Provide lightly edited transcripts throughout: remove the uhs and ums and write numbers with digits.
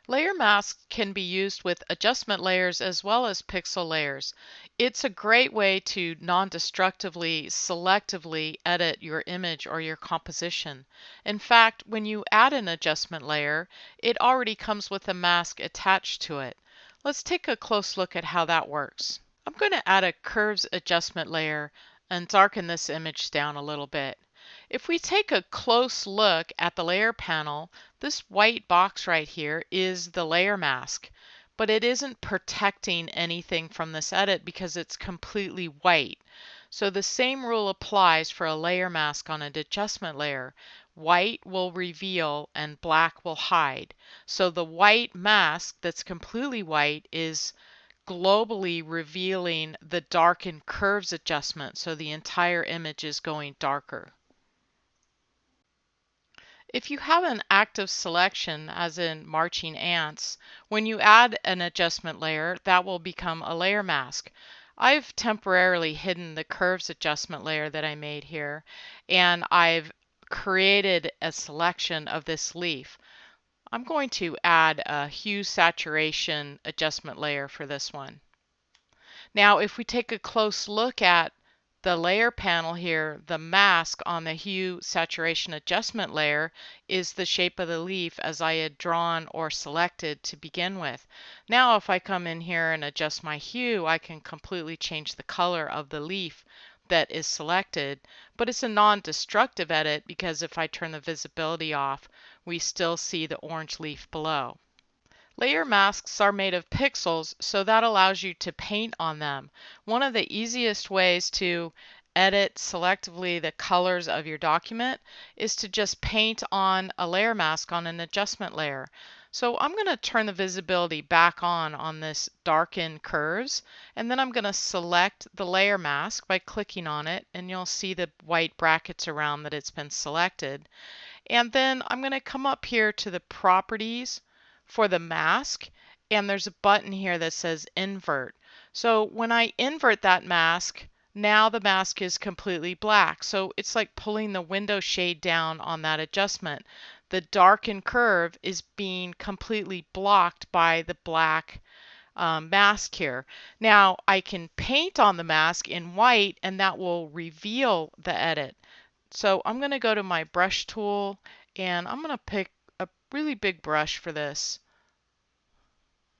Layer masks can be used with adjustment layers as well as pixel layers. It's a great way to non-destructively, selectively edit your image or your composition. In fact, when you add an adjustment layer, it already comes with a mask attached to it. Let's take a close look at how that works. I'm going to add a curves adjustment layer and darken this image down a little bit. If we take a close look at the layer panel, this white box right here is the layer mask, but it isn't protecting anything from this edit because it's completely white. So the same rule applies for a layer mask on an adjustment layer. White will reveal and black will hide. So the white mask that's completely white is globally revealing the darken curves adjustment, so the entire image is going darker. If you have an active selection, as in marching ants, when you add an adjustment layer, that will become a layer mask. I've temporarily hidden the curves adjustment layer that I made here, and I've created a selection of this leaf. I'm going to add a hue saturation adjustment layer for this one. Now, if we take a close look at the layer panel here, the mask on the hue saturation adjustment layer is the shape of the leaf as I had drawn or selected to begin with. Now if I come in here and adjust my hue, I can completely change the color of the leaf that is selected, but it's a non-destructive edit because if I turn the visibility off, we still see the orange leaf below. Layer masks are made of pixels, so that allows you to paint on them. One of the easiest ways to edit selectively the colors of your document is to just paint on a layer mask on an adjustment layer. So I'm going to turn the visibility back on this darken curves, and then I'm going to select the layer mask by clicking on it, and you'll see the white brackets around that it's been selected. And then I'm going to come up here to the properties for the mask, and there's a button here that says invert. So when I invert that mask, now the mask is completely black. So it's like pulling the window shade down on that adjustment. The darken curve is being completely blocked by the black mask here. Now I can paint on the mask in white and that will reveal the edit. So I'm going to go to my brush tool and I'm going to pick a really big brush for this.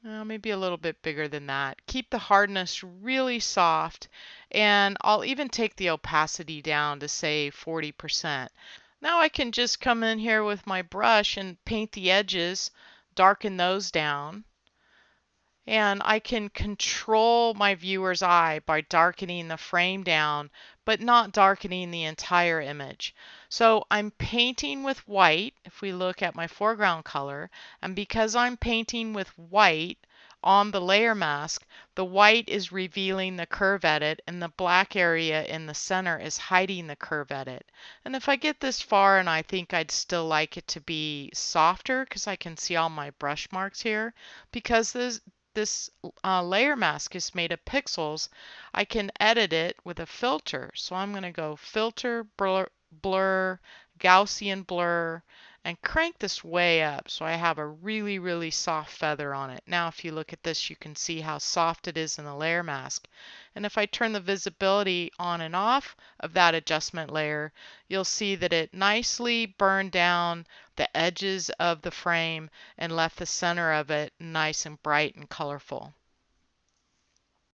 Maybe a little bit bigger than that. Keep the hardness really soft, and I'll even take the opacity down to say 40%. Now I can just come in here with my brush and paint the edges, darken those down. And I can control my viewer's eye by darkening the frame down, but not darkening the entire image. So I'm painting with white, if we look at my foreground color, and because I'm painting with white on the layer mask, the white is revealing the curve edit and the black area in the center is hiding the curve edit. And if I get this far and I think I'd still like it to be softer because I can see all my brush marks here, because this layer mask is made of pixels, I can edit it with a filter. So I'm going to go Filter, Blur, Gaussian Blur, and crank this way up so I have a really, really soft feather on it. Now if you look at this, you can see how soft it is in the layer mask. And if I turn the visibility on and off of that adjustment layer, you'll see that it nicely burned down the edges of the frame and left the center of it nice and bright and colorful.